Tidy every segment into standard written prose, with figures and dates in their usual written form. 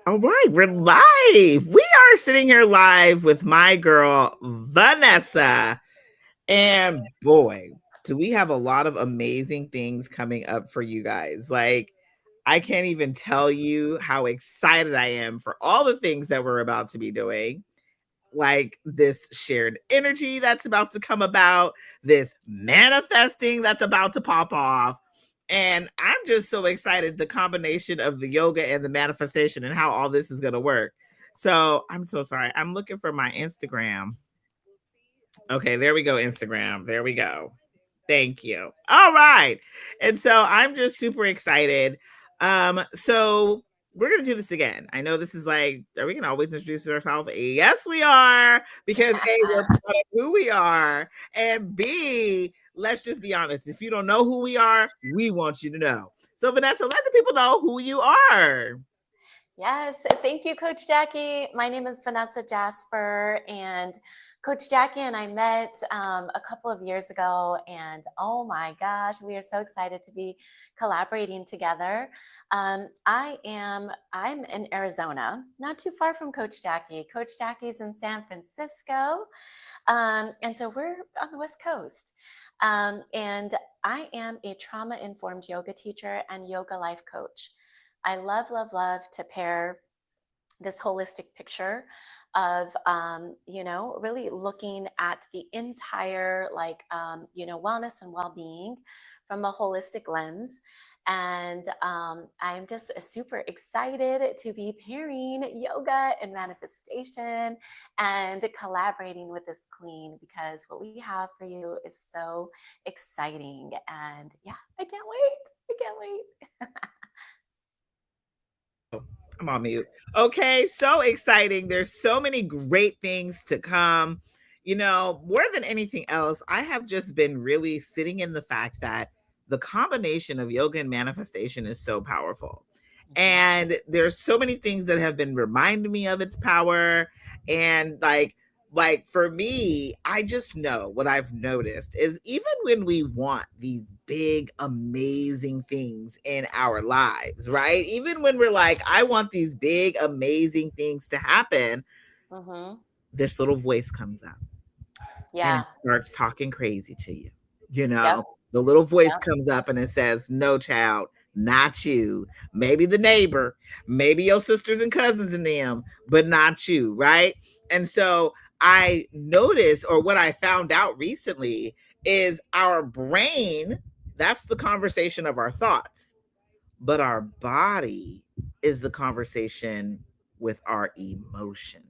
All right, we're live. We are sitting here live with my girl, Vanessa. And boy, do we have a lot of amazing things coming up for you guys. Like, I can't even tell you how excited I am for all the things that we're about to be doing. Like this shared energy that's about to come about, this manifesting that's about to pop off. And I'm just so excited the combination of the yoga and the manifestation and how all this is going to work. So I'm so sorry. I'm looking for my Instagram. Okay, there we go, Instagram. There we go. Thank you. All right. And so I'm just super excited. So we're gonna do this again. I know this is like, are we gonna always introduce ourselves? Yes, we are, because A, we're proud of who we are, and B, let's just be honest. If you don't know who we are, we want you to know. So Vanessa, let the people know who you are. Yes, thank you, Coach Jackie. My name is Vanessa Jasper, and Coach Jackie and I met a couple of years ago, and oh my gosh, we are so excited to be collaborating together. I'm in Arizona, not too far from Coach Jackie. Coach Jackie's in San Francisco, and so we're on the West Coast. And I am a trauma-informed yoga teacher and yoga life coach. I love, love, love to pair this holistic picture of, really looking at the entire, wellness and well being from a holistic lens. And I'm just super excited to be pairing yoga and manifestation and collaborating with this queen because what we have for you is so exciting. And yeah, I can't wait. I can't wait. I'm on mute. Okay, so exciting. There's so many great things to come. More than anything else, I have just been really sitting in the fact that the combination of yoga and manifestation is so powerful. And there's so many things that have been reminding me of its power. And like for me, I just know what I've noticed is even when we want these big amazing things in our lives, right? Even when we're like, I want these big amazing things to happen, Mm-hmm. this little voice comes up and Yeah. it starts talking crazy to you. You Yep. know, the little voice Yep. comes up and it says, no, child, not you. Maybe the neighbor, maybe your sisters and cousins and them, but not you, right? And so I noticed, or what I found out recently, is our brain, that's the conversation of our thoughts, but our body is the conversation with our emotions.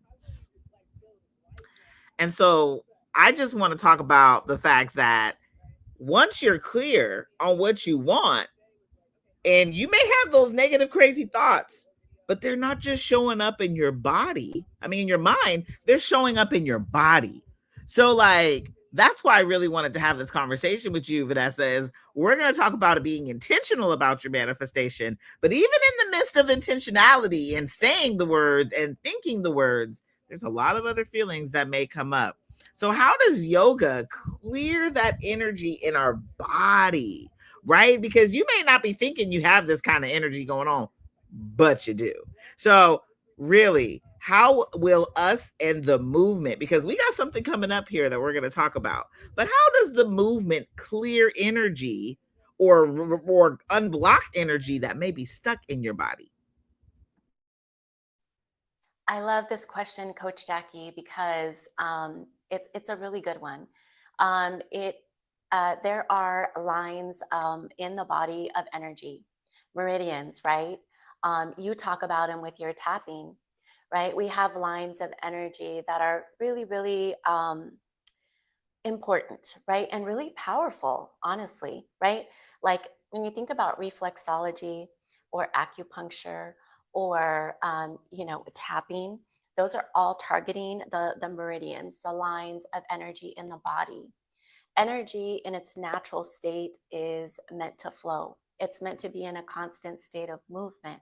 And so I just want to talk about the fact that once you're clear on what you want, and you may have those negative, crazy thoughts, but they're not just showing up in your body. I mean, in your mind, they're showing up in your body. So, like, that's why I really wanted to have this conversation with you, Vanessa. Is we're going to talk about it being intentional about your manifestation, but even in the midst of intentionality and saying the words and thinking the words, there's a lot of other feelings that may come up. So, how does yoga clear that energy in our body? Right? Because you may not be thinking you have this kind of energy going on, but you do. So, really, how will us and the movement, because we got something coming up here that we're going to talk about, but how does the movement clear energy or unblock energy that may be stuck in your body? I love this question, Coach Jackie, because it's a really good one. It There are lines in the body of energy, meridians, right? You talk about them with your tapping, right? We have lines of energy that are really, really important, right? And really powerful, honestly, right? Like when you think about reflexology or acupuncture or, tapping, those are all targeting the meridians, the lines of energy in the body. Energy in its natural state is meant to flow. It's meant to be in a constant state of movement.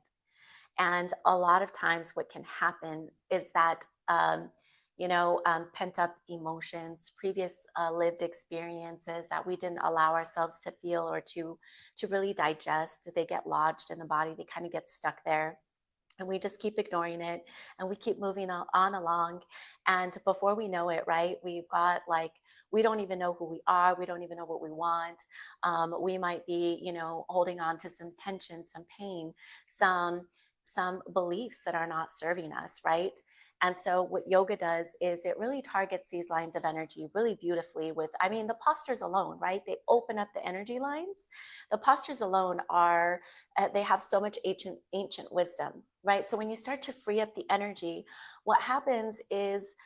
And a lot of times, what can happen is that pent up emotions, previous lived experiences that we didn't allow ourselves to feel or to really digest. They get lodged in the body. They kind of get stuck there, and we just keep ignoring it, and we keep moving on along, and before we know it, right, we've got like, we don't even know who we are, we don't even know what we want. We might be, holding on to some tension, some pain, some beliefs that are not serving us, right? And so what yoga does is it really targets these lines of energy really beautifully with, I mean, the postures alone, right, they open up the energy lines. The postures alone are, they have so much ancient wisdom, right? So when you start to free up the energy, what happens is,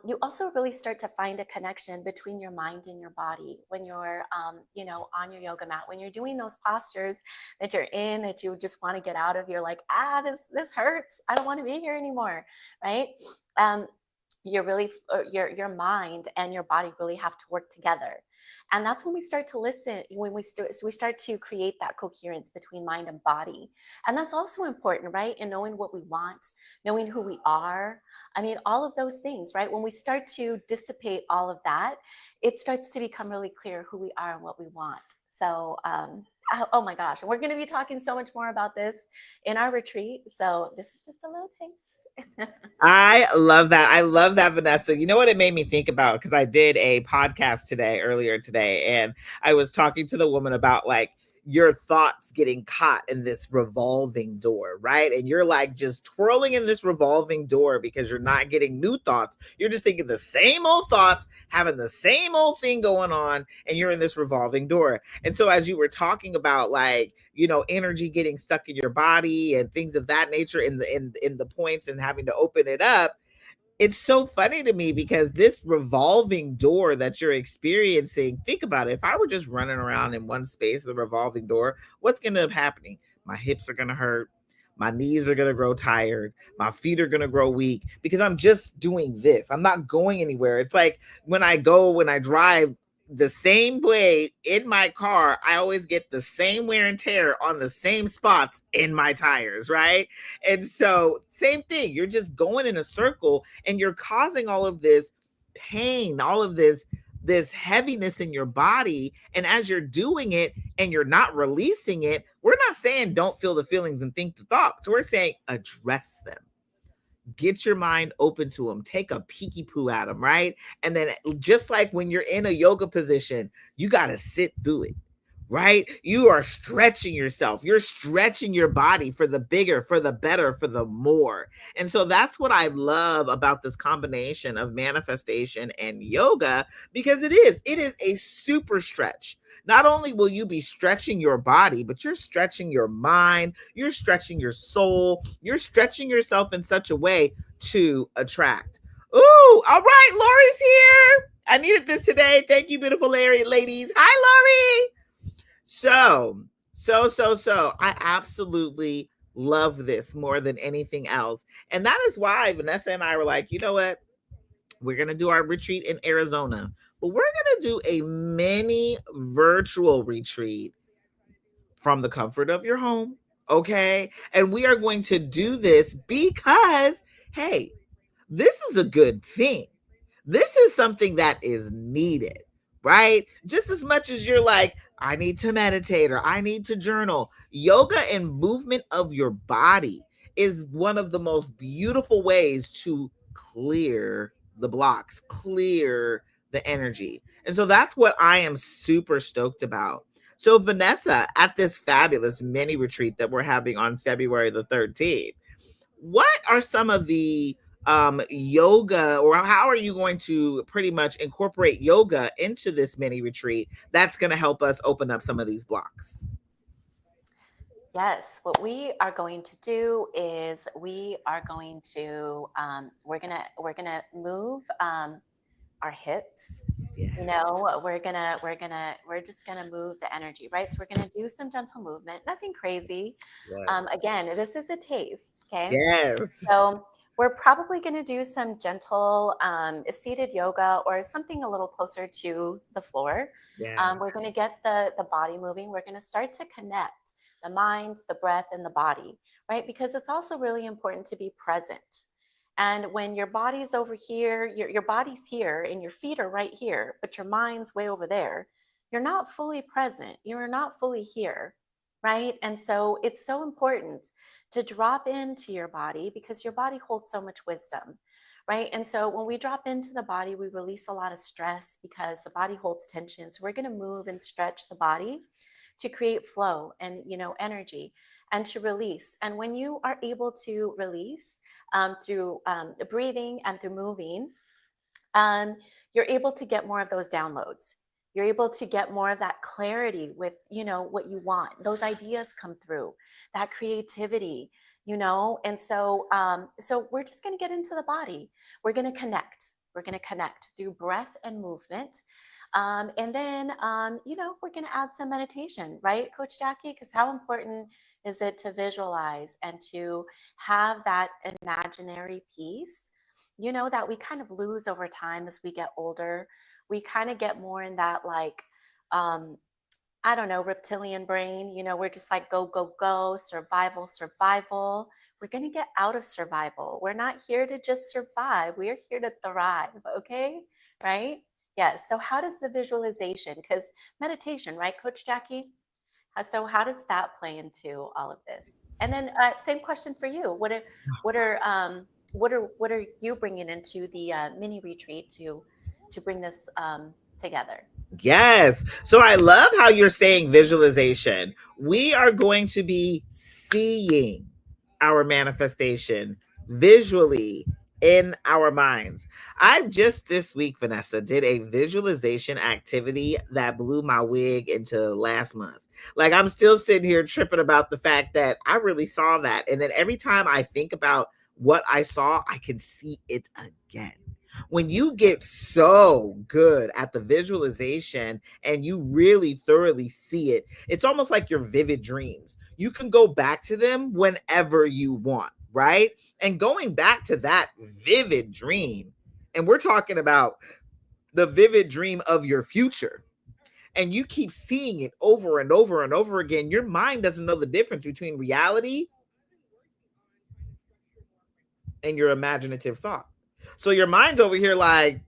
you also really start to find a connection between your mind and your body when you're, on your yoga mat, when you're doing those postures that you're in, that you just want to get out of. You're like, this hurts, I don't want to be here anymore, right? um, you're really, your mind and your body really have to work together, and that's when we start to listen, when we start to create that coherence between mind and body. And that's also important, right, in knowing what we want, knowing who we are. I mean, all of those things, right, when we start to dissipate all of that, it starts to become really clear who we are and what we want. So oh my gosh, and we're going to be talking so much more about this in our retreat, so this is just a little taste. I love that. I love that, Vanessa. You know what it made me think about? Because I did a podcast earlier today, and I was talking to the woman about like your thoughts getting caught in this revolving door, right? And you're like just twirling in this revolving door because you're not getting new thoughts. You're just thinking the same old thoughts, having the same old thing going on, and you're in this revolving door. And so, as you were talking about, like, energy getting stuck in your body and things of that nature in the points and having to open it up, it's so funny to me because this revolving door that you're experiencing, think about it. If I were just running around in one space, the revolving door, what's going to end up happening? My hips are going to hurt. My knees are going to grow tired. My feet are going to grow weak because I'm just doing this. I'm not going anywhere. It's like when I drive the same way in my car, I always get the same wear and tear on the same spots in my tires, right? And so, same thing, you're just going in a circle and you're causing all of this pain, all of this heaviness in your body. And as you're doing it and you're not releasing it, we're not saying don't feel the feelings and think the thoughts. We're saying address them, get your mind open to them, take a peeky poo at them, right? And then, just like when you're in a yoga position, you got to sit through it, right? You are stretching yourself, you're stretching your body for the bigger, for the better, for the more. And so that's what I love about this combination of manifestation and yoga, because it is a super stretch. Not only will you be stretching your body, but you're stretching your mind, you're stretching your soul, you're stretching yourself in such a way to attract. Ooh, all right, Lori's here. I needed this today. Thank you, beautiful Larry ladies. Hi, Lori. So, I absolutely love this more than anything else. And that is why Vanessa and I were like, you know what? We're going to do our retreat in Arizona, but we're going to do a mini virtual retreat from the comfort of your home. Okay. And we are going to do this because, hey, this is a good thing. This is something that is needed, right? Just as much as you're like, I need to meditate or I need to journal, yoga and movement of your body is one of the most beautiful ways to clear the blocks, clear the energy. And so that's what I am super stoked about. So, Vanessa, at this fabulous mini retreat that we're having on February the 13th, what are some of the yoga, or how are you going to pretty much incorporate yoga into this mini retreat that's going to help us open up some of these blocks? Yes, what we are going to do is we are going to, we're gonna move, our hips. Yeah. We're just gonna move the energy, right? So we're gonna do some gentle movement, nothing crazy. Yes. Again, this is a taste, okay? Yes. So we're probably going to do some gentle seated yoga or something a little closer to the floor. Yeah. We're going to get the body moving. We're going to start to connect the mind, the breath, and the body, right? Because it's also really important to be present. And when your body's over here, your body's here and your feet are right here, but your mind's way over there, you're not fully present. You're not fully here, right? And so it's so important to drop into your body because your body holds so much wisdom, right? And so when we drop into the body, we release a lot of stress because the body holds tension. So we're going to move and stretch the body to create flow and energy and to release. And when you are able to release through breathing and through moving, um, you're able to get more of those downloads. You're able to get more of that clarity with what you want. Those ideas come through, that creativity, and so we're just going to get into the body. We're going to connect. We're going to connect through breath and movement. And then, we're going to add some meditation, right, Coach Jackie? Because how important is it to visualize and to have that imaginary piece, that we kind of lose over time as we get older? We kind of get more in that, like, um, I don't know, reptilian brain. We're just like, go, go, go, survival, survival. We're going to get out of survival. We're not here to just survive. We're here to thrive. Okay. Right. Yes. So, how does the visualization, because meditation, right, Coach Jackie? So, how does that play into all of this? And then, same question for you. What are you bringing into the mini retreat to bring this together? Yes. So I love how you're saying visualization. We are going to be seeing our manifestation visually in our minds. I just this week, Vanessa, did a visualization activity that blew my wig into last month. Like, I'm still sitting here tripping about the fact that I really saw that. And then every time I think about what I saw, I can see it again. When you get so good at the visualization and you really thoroughly see it, it's almost like your vivid dreams. You can go back to them whenever you want, right? And going back to that vivid dream, and we're talking about the vivid dream of your future, and you keep seeing it over and over and over again, your mind doesn't know the difference between reality and your imaginative thought. So your mind's over here like,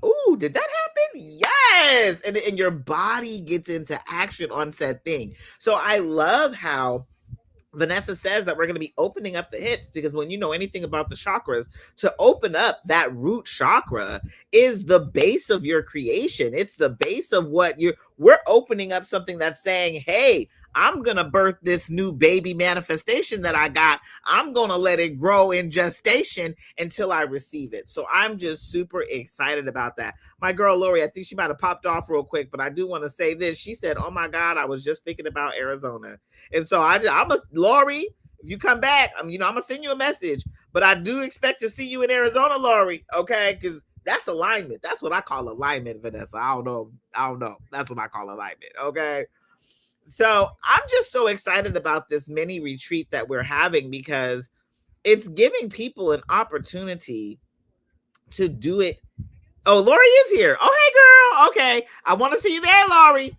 ooh, did that happen? Yes. And your body gets into action on said thing. So I love how Vanessa says that we're going to be opening up the hips, because when you know anything about the chakras, to open up that root chakra is the base of your creation. It's the base of what we're opening up something that's saying, hey, I'm going to birth this new baby manifestation that I got. I'm going to let it grow in gestation until I receive it. So I'm just super excited about that. My girl, Lori, I think she might have popped off real quick, but I do want to say this. She said, oh my God, I was just thinking about Arizona. And so I'm a Lori. If you come back, I'm gonna send you a message. But I do expect to see you in Arizona, Lori. Okay, because that's alignment. That's what I call alignment, Vanessa. I don't know. That's what I call alignment. Okay. So I'm just so excited about this mini retreat that we're having, because it's giving people an opportunity to do it. Oh, Lori is here. Oh, hey, girl. Okay, I want to see you there, Lori.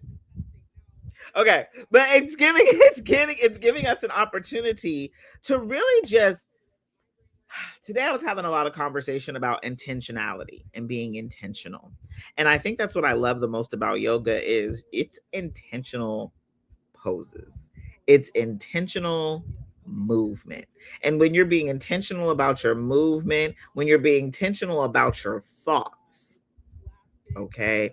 Okay, but it's giving us an opportunity to really just. Today I was having a lot of conversation about intentionality and being intentional, and I think that's what I love the most about yoga is it's intentional poses, it's intentional movement. And when you're being intentional about your movement, when you're being intentional about your thoughts, okay,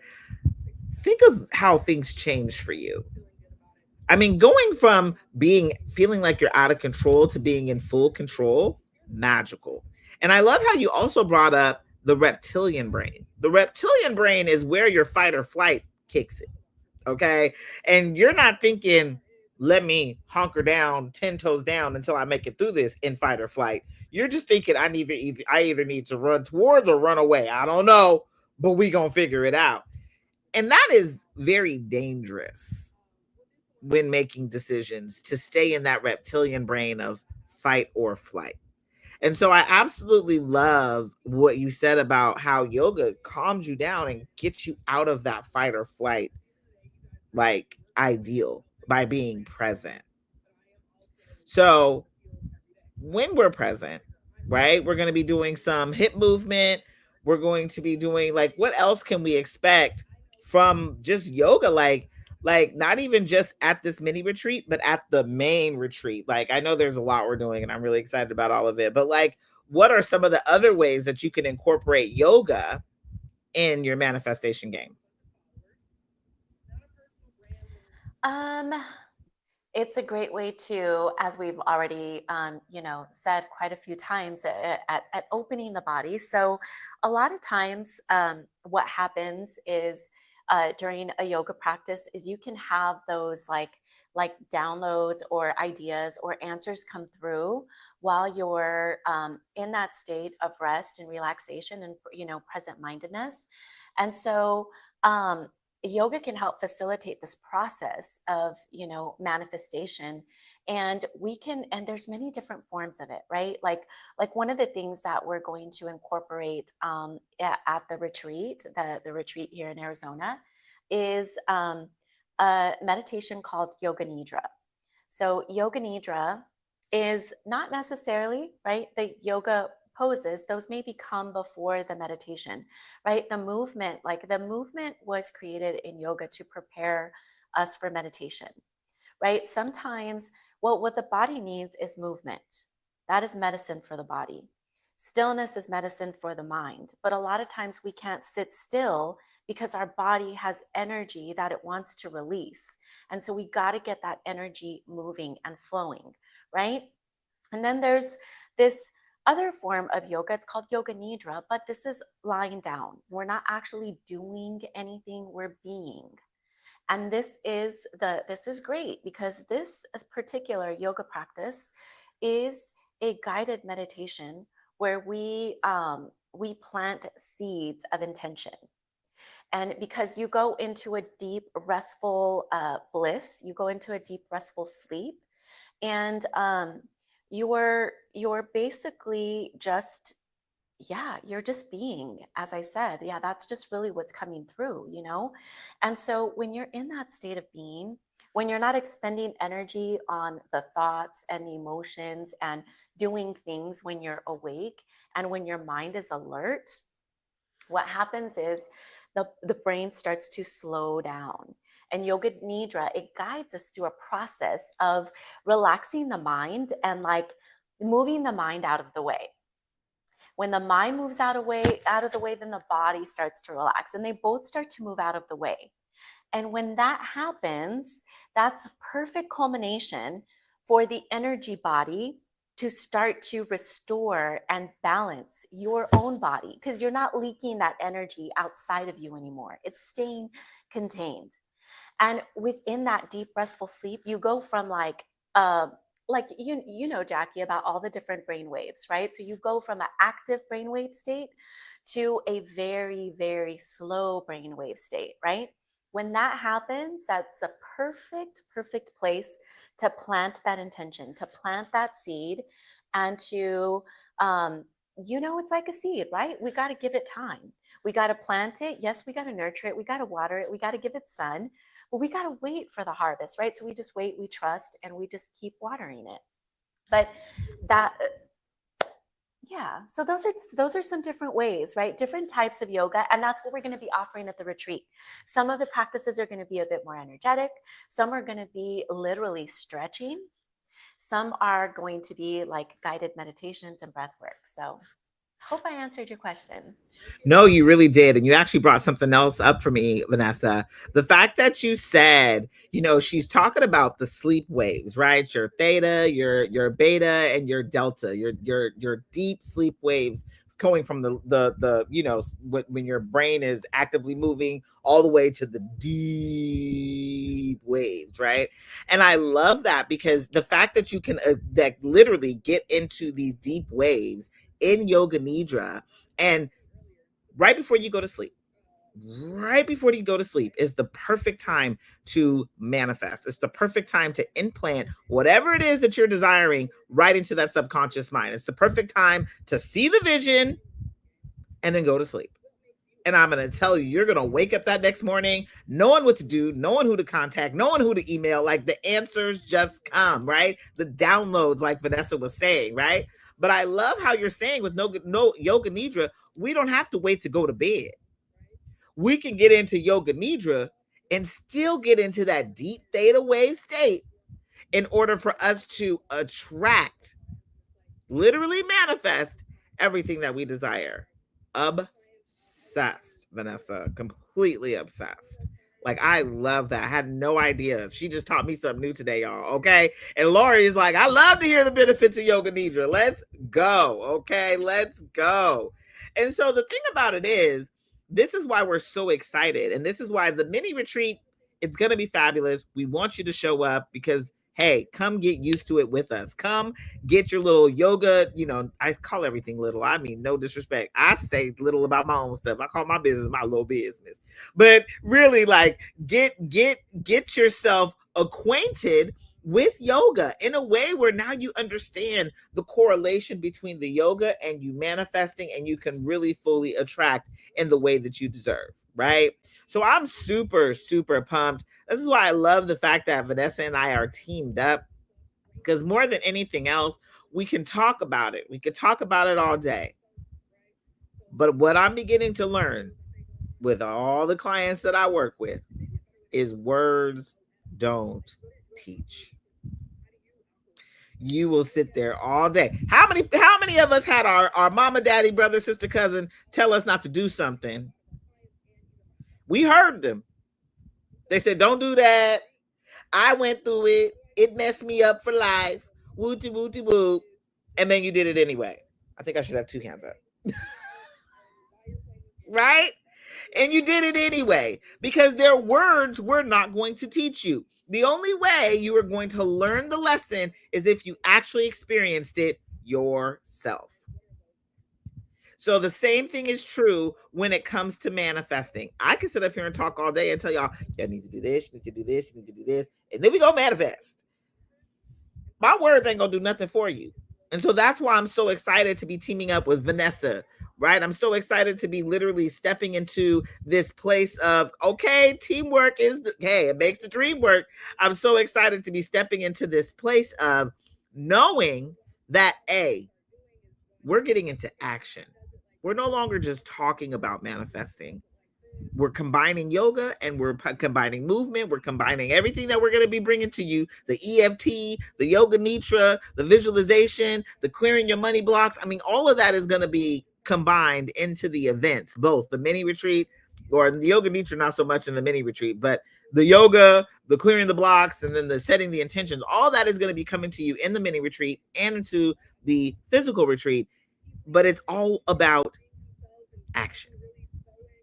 think of how things change for you. I mean, going from feeling like you're out of control to being in full control, magical. And I love how you also brought up the reptilian brain. The reptilian brain is where your fight or flight kicks it. Okay. And you're not thinking, let me hunker down 10 toes down until I make it through this in fight or flight. You're just thinking I either need to run towards or run away. I don't know, but we gonna figure it out. And that is very dangerous when making decisions, to stay in that reptilian brain of fight or flight. And so I absolutely love what you said about how yoga calms you down and gets you out of that fight or flight, like, ideal, by being present. So when we're present, right? We're going to be doing some hip movement. We're going to be doing, like, what else can we expect from just yoga? Like not even just at this mini retreat, but at the main retreat. Like, I know there's a lot we're doing and I'm really excited about all of it, but like, what are some of the other ways that you can incorporate yoga in your manifestation game? Um, it's a great way to, as we've already, said quite a few times, at opening the body. So, a lot of times, what happens is during a yoga practice is you can have those like downloads or ideas or answers come through while you're in that state of rest and relaxation and present mindedness. And so, um, yoga can help facilitate this process of manifestation. And there's many different forms of it, right? Like one of the things that we're going to incorporate at the retreat, the retreat here in Arizona, is a meditation called Yoga Nidra. So Yoga Nidra is not necessarily, right, the yoga poses, those may become before the meditation, right? The movement was created in yoga to prepare us for meditation, right? Sometimes what the body needs is movement. That is medicine for the body. Stillness is medicine for the mind. But a lot of times we can't sit still because our body has energy that it wants to release. And so we got to get that energy moving and flowing, right? And then there's this other form of yoga. It's called Yoga Nidra, but this is lying down. We're not actually doing anything, we're being. And this is great because this particular yoga practice is a guided meditation where we plant seeds of intention. And because you go into a deep restful bliss, you go into a deep restful sleep, and you're basically just, yeah, you're just being, as I said. Yeah, that's just really what's coming through. And so when you're in that state of being, when you're not expending energy on the thoughts and the emotions and doing things when you're awake and when your mind is alert, what happens is the brain starts to slow down. And Yoga Nidra, it guides us through a process of relaxing the mind and like moving the mind out of the way. When the mind moves out of the way, then the body starts to relax and they both start to move out of the way. And when that happens, that's a perfect culmination for the energy body to start to restore and balance your own body, because you're not leaking that energy outside of you anymore. It's staying contained. And within that deep restful sleep, you go from like Jackie, about all the different brain waves, right? So you go from an active brainwave state to a very, very slow brainwave state, right? When that happens, that's a perfect place to plant that intention, to plant that seed, and to it's like a seed, right? We got to give it time. We got to plant it. Yes, we got to nurture it. We got to water it. We got to give it sun. But we got to wait for the harvest, right? So we just wait, we trust, and we just keep watering it. But that, yeah. So those are some different ways, right? Different types of yoga, and that's what we're going to be offering at the retreat. Some of the practices are going to be a bit more energetic. Some are going to be literally stretching. Some are going to be like guided meditations and breath work. So hope I answered your question. No, you really did. And you actually brought something else up for me, Vanessa. The fact that you said, she's talking about the sleep waves, right? Your theta, your beta, and your delta, your deep sleep waves going from when your brain is actively moving all the way to the deep waves, right? And I love that because the fact that you can that literally get into these deep waves in Yoga Nidra, and right before you go to sleep, is the perfect time to manifest. It's the perfect time to implant whatever it is that you're desiring right into that subconscious mind. It's the perfect time to see the vision and then go to sleep. And I'm going to tell you, you're going to wake up that next morning knowing what to do, knowing who to contact, knowing who to email. Like the answers just come, right? The downloads, like Vanessa was saying, right? But I love how you're saying with no yoga nidra, we don't have to wait to go to bed. We can get into yoga nidra and still get into that deep theta wave state in order for us to attract, literally manifest everything that we desire. Obsessed, Vanessa, completely obsessed. Like, I love that. I had no idea. She just taught me something new today, y'all. Okay. And Lori is like, I love to hear the benefits of yoga nidra. Let's go. Okay. Let's go. And so the thing about it is, this is why we're so excited. And this is why the mini retreat, it's going to be fabulous. We want you to show up because, hey, come get used to it with us. Come get your little yoga. I call everything little. I mean, no disrespect. I say little about my own stuff. I call my business my little business. But really, like, get yourself acquainted with yoga in a way where now you understand the correlation between the yoga and you manifesting, and you can really fully attract in the way that you deserve, right? So I'm super, super pumped. This is why I love the fact that Vanessa and I are teamed up, because more than anything else, we can talk about it. We could talk about it all day. But what I'm beginning to learn with all the clients that I work with is words don't teach. You will sit there all day. How many of us had our mama, daddy, brother, sister, cousin tell us not to do something? We heard them. They said, don't do that. I went through it. It messed me up for life. Wooty wooty woo. And then you did it anyway. I think I should have two hands up. Right? And you did it anyway because their words were not going to teach you. The only way you are going to learn the lesson is if you actually experienced it yourself. So the same thing is true when it comes to manifesting. I can sit up here and talk all day and tell y'all, you need to do this, you need to do this, you need to do this, and then we go manifest. My words ain't gonna do nothing for you. And so that's why I'm so excited to be teaming up with Vanessa, right? I'm so excited to be literally stepping into this place of, okay, teamwork hey, it makes the dream work. I'm so excited to be stepping into this place of knowing that, we're getting into action. We're no longer just talking about manifesting. We're combining yoga and we're combining movement. We're combining everything that we're going to be bringing to you, the EFT, the yoga nidra, the visualization, the clearing your money blocks. I mean, all of that is going to be combined into the events, both the mini retreat, or the yoga nidra, not so much in the mini retreat, but the yoga, the clearing the blocks, and then the setting the intentions. All that is going to be coming to you in the mini retreat and into the physical retreat. But it's all about action.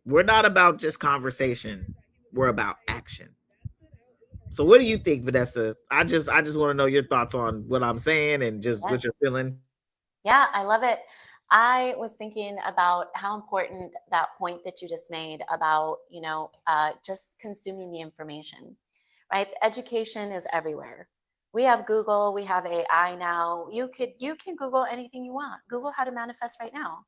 We're not about just conversation. We're about action. So what do you think, Vanessa? I just want to know your thoughts on what I'm saying and just what you're feeling. Yeah, I love it. I was thinking about how important that point that you just made about, just consuming the information, right? Education is everywhere. We have Google, we have AI now. You can Google anything you want. Google how to manifest right now.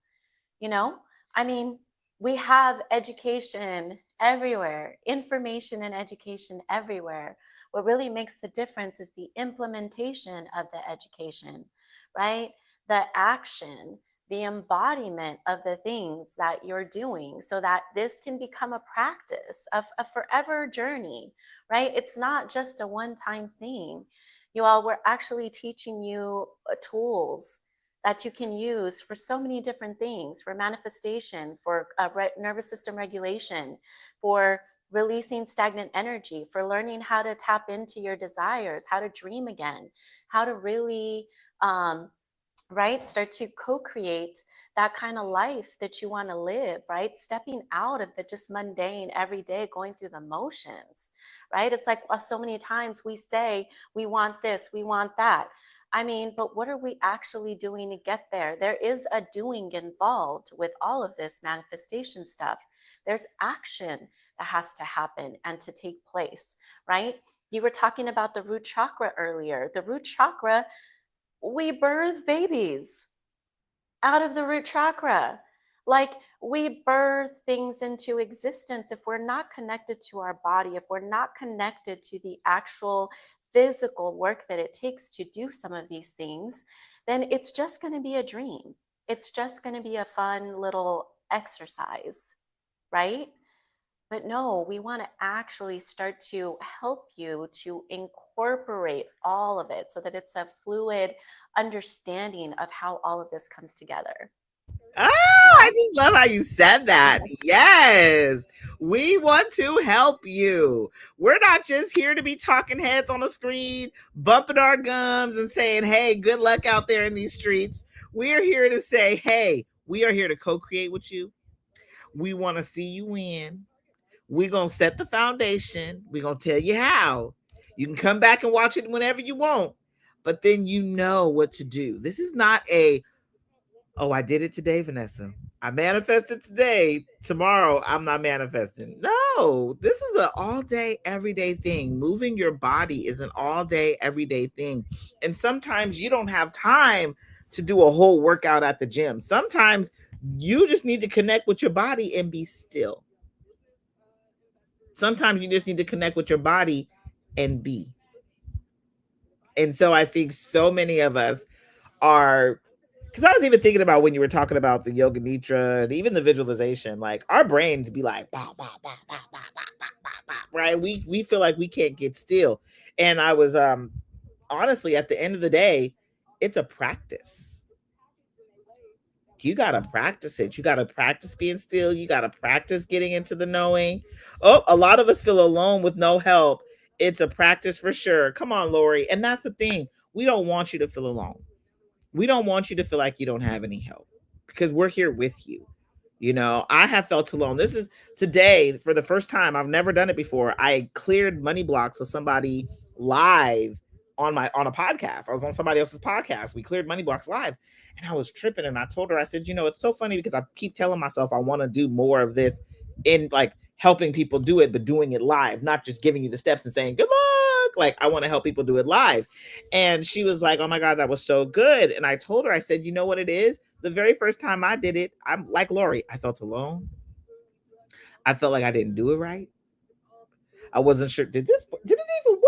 I mean, we have education everywhere, information and education everywhere. What really makes the difference is the implementation of the education, right? The action, the embodiment of the things that you're doing so that this can become a practice of a forever journey, right? It's not just a one-time thing. You all, we're actually teaching you tools that you can use for so many different things, for manifestation, for nervous system regulation, for releasing stagnant energy, for learning how to tap into your desires, how to dream again, how to really start to co-create that kind of life that you want to live, right? Stepping out of the just mundane every day, going through the motions, right? It's like so many times we say we want this, we want that. I mean, but what are we actually doing to get there? There is a doing involved with all of this manifestation stuff. There's action that has to happen and to take place, right? You were talking about the root chakra earlier. The root chakra, we birth babies out of the root chakra. Like, we birth things into existence. If we're not connected to our body, if we're not connected to the actual physical work that it takes to do some of these things, then it's just going to be a dream. It's just going to be a fun little exercise, right? But no, we want to actually start to help you to incorporate all of it so that it's a fluid understanding of how all of this comes together. Ah, I Yeah. just love how you said that. Yes, we want to help you. We're not just here to be talking heads on a screen, bumping our gums and saying, hey, good luck out there in these streets. We're here to say, hey, we are here to co create with you. We want to see you win. We're going to set the foundation. We're going to tell you how. You can come back and watch it whenever you want, but then you know what to do. This is not a, oh, I did it today, Vanessa. I manifested today. Tomorrow, I'm not manifesting. No, this is an all day, everyday thing. Moving your body is an all day, everyday thing. And sometimes you don't have time to do a whole workout at the gym. Sometimes you just need to connect with your body and be still. Sometimes you just need to connect with your body and be. And so I think so many of us are, because I was even thinking about when you were talking about the yoga nidra and even the visualization, like our brains be like, bah, bah, bah, bah, bah, bah, bah, bah, bah, right? We feel like we can't get still. And I was honestly, at the end of the day, it's a practice. You gotta practice it. You gotta practice being still. You gotta practice getting into the knowing. Oh, a lot of us feel alone with no help. It's a practice for sure. Come on, Lori. And that's the thing. We don't want you to feel alone. We don't want you to feel like you don't have any help because we're here with you. You know, I have felt alone. This is today for the first time. I've never done it before. I cleared money blocks with somebody live on a podcast. I was on somebody else's podcast. We cleared money blocks live and I was tripping and I told her, I said, you know, it's so funny because I keep telling myself I want to do more of this in like helping people do it, but doing it live, not just giving you the steps and saying good luck. Like I want to help people do it live. And she was like, oh my God, that was so good. And I told her, I said, you know what it is? The very first time I did it, I'm like Lori, I felt alone. I felt like I didn't do it right. I wasn't sure, did it even work?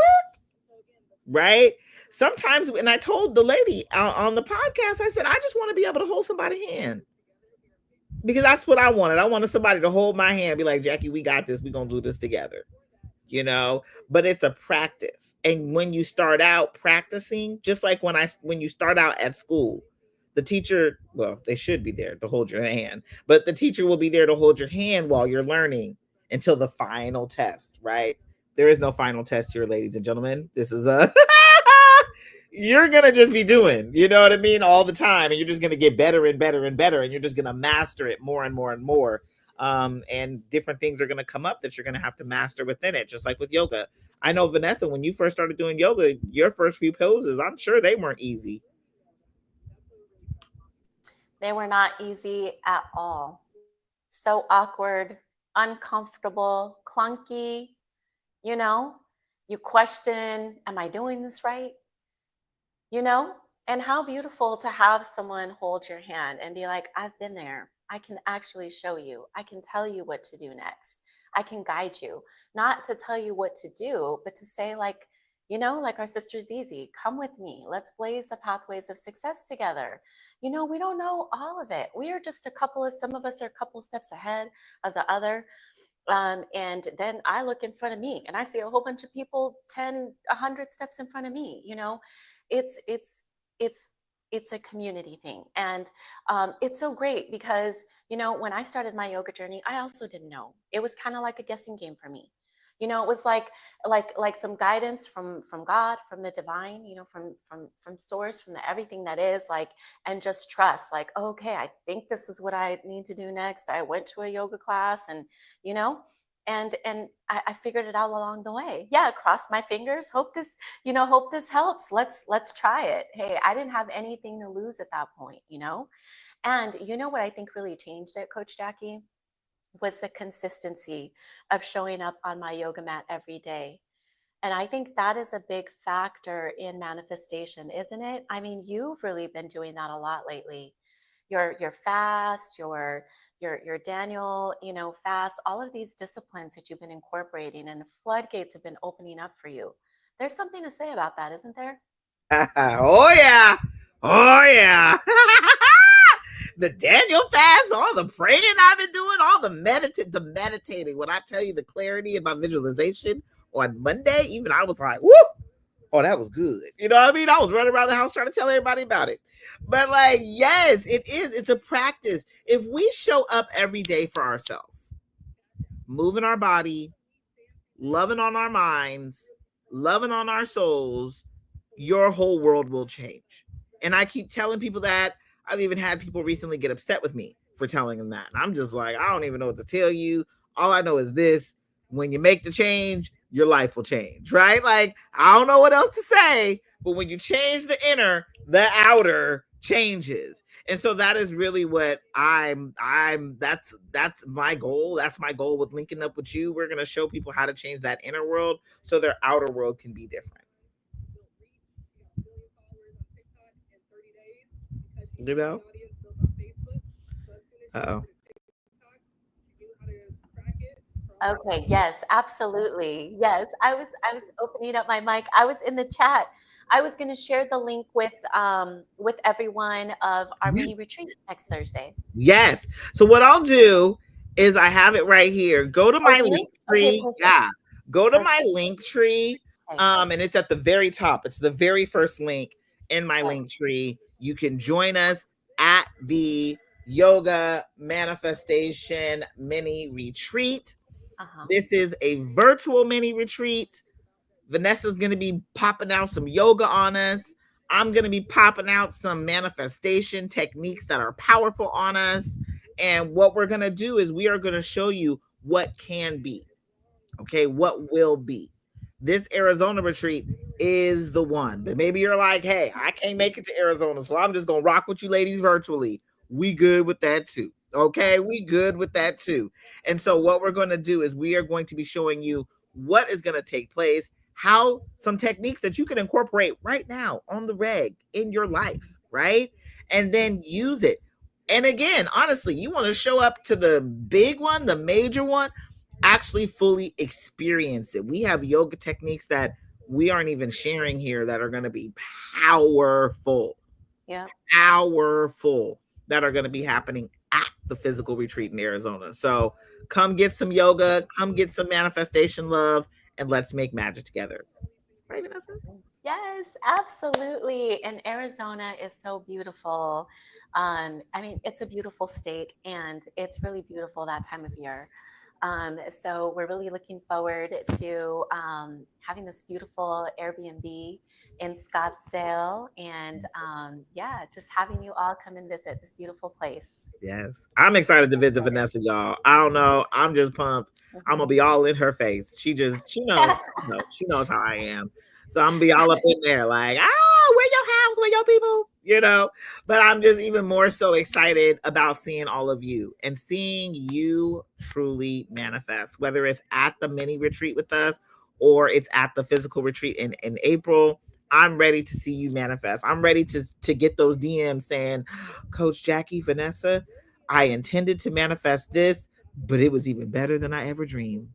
Right? Sometimes, and I told the lady on the podcast, I said, I just want to be able to hold somebody's hand because that's what I wanted. I wanted somebody to hold my hand, be like, Jackie, we got this. We're going to do this together. You know, but it's a practice. And when you start out practicing, just like when you start out at school, the teacher, well, they should be there to hold your hand, but the teacher will be there to hold your hand while you're learning until the final test, right? There is no final test here, ladies and gentlemen. This is a you're gonna just be doing, you know what I mean, all the time, and you're just gonna get better and better and better, and you're just gonna master it more and more and more. And different things are gonna come up that you're gonna have to master within it, just like with yoga. I know Vanessa, when you first started doing yoga, your first few poses, I'm sure they weren't easy. They were not easy at all. So awkward, uncomfortable, clunky, you know? You question, am I doing this right? You know? And how beautiful to have someone hold your hand and be like, I've been there. I can actually show you. I can tell you what to do next. I can guide you. Not to tell you what to do, but to say, like, like our sister Zizi, come with me. Let's blaze the pathways of success together. We don't know all of it. We are just some of us are a couple steps ahead of the other. And then I look in front of me and I see a whole bunch of people 10, 100 steps in front of me. It's it's it's it's a community thing, and it's so great because when I started my yoga journey, I also didn't know. It was kind of like a guessing game for me. It was like some guidance from God, from the divine, from source, from the everything that is, like, and just trust, like, okay, I think this is what I need to do next. I went to a yoga class, and you know and I figured it out along the way. Yeah, cross my fingers, hope this helps. Let's try it. Hey, I didn't have anything to lose at that point. And what I think really changed it, Coach Jackie, was the consistency of showing up on my yoga mat every day. And I think that is a big factor in manifestation, isn't it? I mean, you've really been doing that a lot lately. You're fast, your Daniel, fast, all of these disciplines that you've been incorporating, and the floodgates have been opening up for you. There's something to say about that, isn't there? Oh yeah. Oh yeah. The Daniel fast, all the praying I've been doing, all the meditating. When I tell you the clarity of my visualization on Monday, even I was like, whoop, oh, that was good. You know what I mean? I was running around the house trying to tell everybody about it. But like, yes, it is. It's a practice. If we show up every day for ourselves, moving our body, loving on our minds, loving on our souls, your whole world will change. And I keep telling people that. I've even had people recently get upset with me for telling them that. And I'm just like, I don't even know what to tell you. All I know is this: when you make the change, your life will change, right? Like, I don't know what else to say, but when you change the inner, the outer changes. And so that is really what that's my goal. That's my goal with linking up with you. We're going to show people how to change that inner world so their outer world can be different. You know? Uh-oh. Okay, yes, absolutely. Yes, I was opening up my mic. I was in the chat. I was going to share the link with everyone of our mini retreat next Thursday. Yes. So what I'll do is I have it right here. Go to my Oh, link okay, tree. perfect. Yeah. Go to Okay, my link tree. okay, And it's at the very top. It's the very first link in my okay. link tree. You can join us at the yoga manifestation mini retreat. Uh-huh. This is a virtual mini retreat. Vanessa's going to be popping out some yoga on us. I'm going to be popping out some manifestation techniques that are powerful on us. And what we're going to do is we are going to show you what can be. Okay, what will be. This Arizona retreat is the one. But maybe you're like, hey, I can't make it to Arizona, so I'm just going to rock with you ladies virtually. We good with that too. Okay, we good with that too. And so what we're going to do is we are going to be showing you what is going to take place, how some techniques that you can incorporate right now on the reg in your life, right? And then use it. And again, honestly, you want to show up to the big one, the major one, actually fully experience it. We have yoga techniques that we aren't even sharing here that are going to be powerful. Yeah. Powerful, that are going to be happening at the physical retreat in Arizona. So come get some yoga, come get some manifestation love, and let's make magic together. Right, Vanessa? Yes, absolutely. And Arizona is so beautiful. I mean, it's a beautiful state, and it's really beautiful that time of year. So we're really looking forward to having this beautiful Airbnb in Scottsdale, and yeah, just having you all come and visit this beautiful place. Yes. I'm excited to visit Vanessa, y'all. I don't know. I'm just pumped. I'm gonna be all in her face. She knows how I am. So I'm gonna be all up in there, like, where your house, where your people, But I'm just even more so excited about seeing all of you and seeing you truly manifest, whether it's at the mini retreat with us or it's at the physical retreat in April. I'm ready to see you manifest. I'm ready to get those DMs saying, Coach Jackie, Vanessa, I intended to manifest this, but it was even better than I ever dreamed.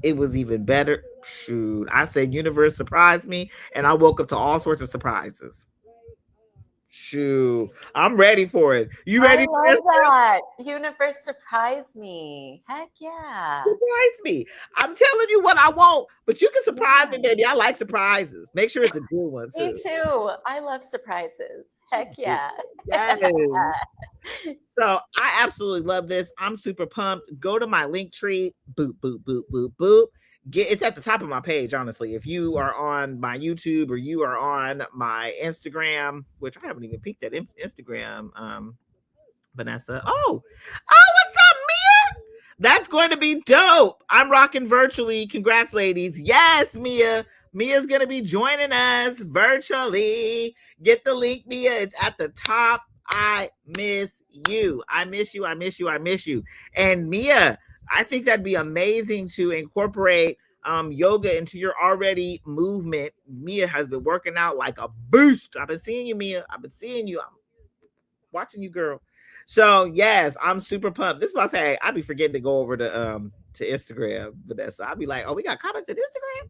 It was even better. Shoot, I said universe surprised me, and I woke up to all sorts of surprises. Shoot, I'm ready for it. You ready for love this? that. Universe surprise me. Heck yeah. Surprise me. I'm telling you what I want, but you can surprise me, baby. I like surprises. Make sure it's a good one too. Me too. I love surprises. Heck yeah. Yes. So I absolutely love this. I'm super pumped. Go to my link tree. Boop, boop, boop, boop, boop. It's at the top of my page, honestly. If you are on my YouTube or you are on my Instagram, which I haven't even peeked at Instagram, Vanessa. Oh, what's up, Mia? That's going to be dope. I'm rocking virtually. Congrats, ladies. Yes, Mia. Mia's going to be joining us virtually. Get the link, Mia. It's at the top. I miss you. I miss you. I miss you. I miss you. And Mia, I think that'd be amazing to incorporate yoga into your already movement. Mia has been working out like a beast. I've been seeing you, Mia. I've been seeing you. Watching you, girl. So yes, I'm super pumped. This is what I say. I be forgetting to go over to Instagram, Vanessa. I'll be like, oh, we got comments at Instagram.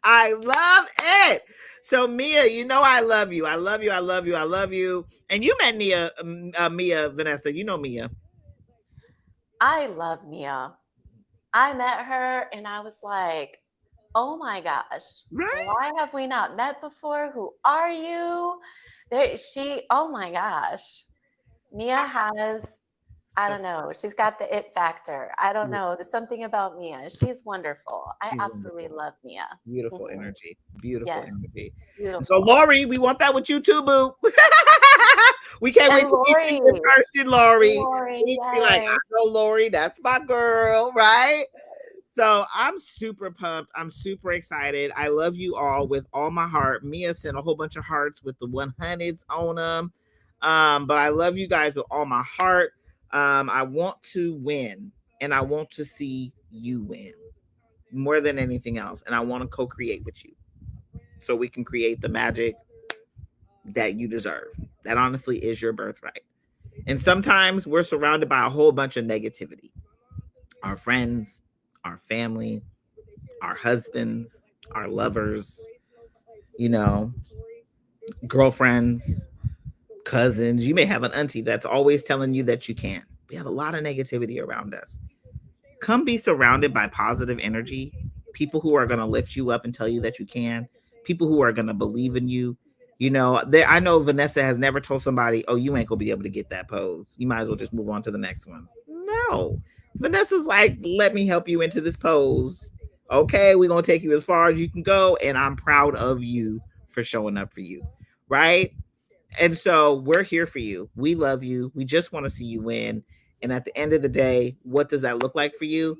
I love it. So Mia, you know I love you. I love you. I love you. I love you. And you met Mia, Vanessa. You know Mia. I love Mia. I met her and I was like, oh my gosh, Right? why have we not met before? Who are you? Oh my gosh. Mia has, I So don't know, she's got the it factor. I don't know. There's something about Mia. She's wonderful. I she's absolutely wonderful. love Mia. Beautiful Hmm. energy. Beautiful Yes, energy. And so beautiful. Lori, we want that with you too, boo. We can't And wait to meet you in Lori, person, Lori. Lori, We need to be like, I yes. know Lori, that's my girl, right? So I'm super pumped. I'm super excited. I love you all with all my heart. Mia sent a whole bunch of hearts with the 100s on them. But I love you guys with all my heart. I want to win and I want to see you win more than anything else. And I want to co-create with you so we can create the magic that you deserve. That honestly is your birthright. And sometimes we're surrounded by a whole bunch of negativity. Our friends, our family, our husbands, our lovers, you know, girlfriends, cousins. You may have an auntie that's always telling you that you can't. We have a lot of negativity around us. Come be surrounded by positive energy, people who are going to lift you up and tell you that you can, people who are going to believe in you. I know Vanessa has never told somebody, oh, you ain't going to be able to get that pose. You might as well just move on to the next one. No. Vanessa's like, let me help you into this pose. Okay, we're going to take you as far as you can go. And I'm proud of you for showing up for you. Right. And so we're here for you. We love you. We just want to see you win. And at the end of the day, what does that look like for you?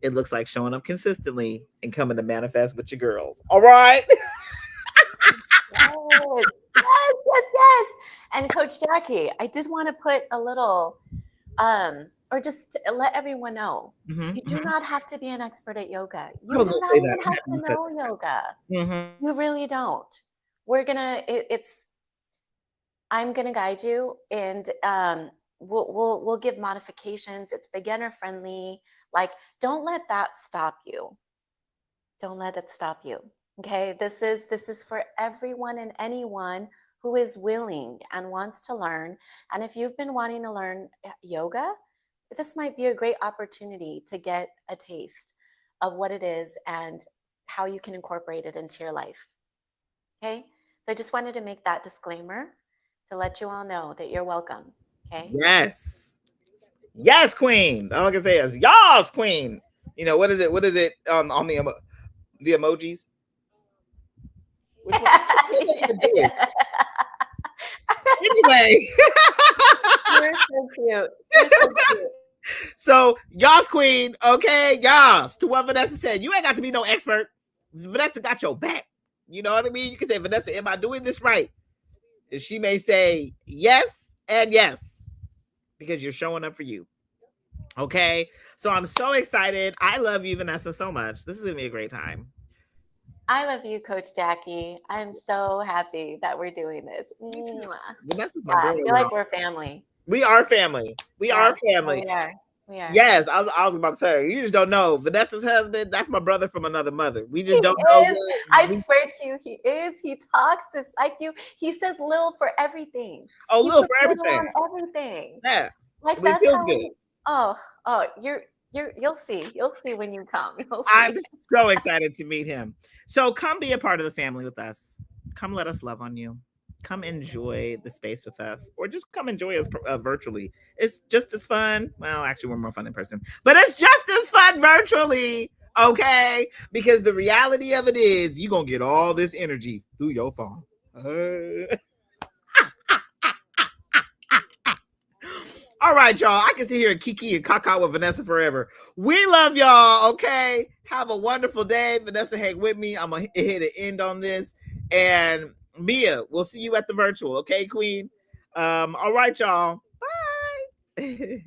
It looks like showing up consistently and coming to manifest with your girls. All right. Yes, yes, yes, yes. And Coach Jackie, I did want to put a little, or just to let everyone know, Mm-hmm, you do mm-hmm. not have to be an expert at yoga. I You was do going to not say that. even I'm have happy to you said know yoga. that. Mm-hmm. You really don't. We're gonna. It's. I'm gonna guide you, and we'll give modifications. It's beginner friendly. Like, don't let that stop you. Don't let it stop you. Okay, this is for everyone and anyone who is willing and wants to learn. And if you've been wanting to learn yoga, this might be a great opportunity to get a taste of what it is and how you can incorporate it into your life. Okay, so I just wanted to make that disclaimer to let you all know that you're welcome. Okay. Yes. Yes, queen. All I can say is, y'all's queen. What is it? What is it on the emojis? Which one? What does that even do? Anyway. You're so cute. You're so cute. So y'all's queen, okay, y'all's. To what Vanessa said, you ain't got to be no expert. Vanessa got your back. You know what I mean? You can say, Vanessa, am I doing this right? And she may say yes and yes because you're showing up for you. Okay, so I'm so excited. I love you, Vanessa, so much. This is gonna be a great time. I love you, Coach Jackie. I'm so happy that we're doing this. Me too. Mwah. Vanessa's my Yeah, I girl, feel y'all. like we're family. We are family. We Yeah, are no, family. we are. We are. Yes, I was about to say, you just don't know. Vanessa's husband, that's my brother from another mother. We He just don't know is. what I we, swear to you, he is. He talks just like you. He says little for everything. oh, He little puts for little everything. on everything. Yeah. Like But it that's feels how good. we. Oh, oh, you'll see. You'll see when you come. You'll I'm see. so excited to meet him. So come be a part of the family with us. Come let us love on you. Come enjoy the space with us, or just come enjoy us virtually. It's just as fun. Well, actually, we're more fun in person, but it's just as fun virtually. Okay, because the reality of it is, you're gonna get all this energy through your phone. All right, y'all. I can sit here and kiki and caca with Vanessa forever. We love y'all. Okay. Have a wonderful day. Vanessa, hang with me. I'm going to hit an end on this. And Mia, we'll see you at the virtual. Okay, Queen? All right, y'all. Bye.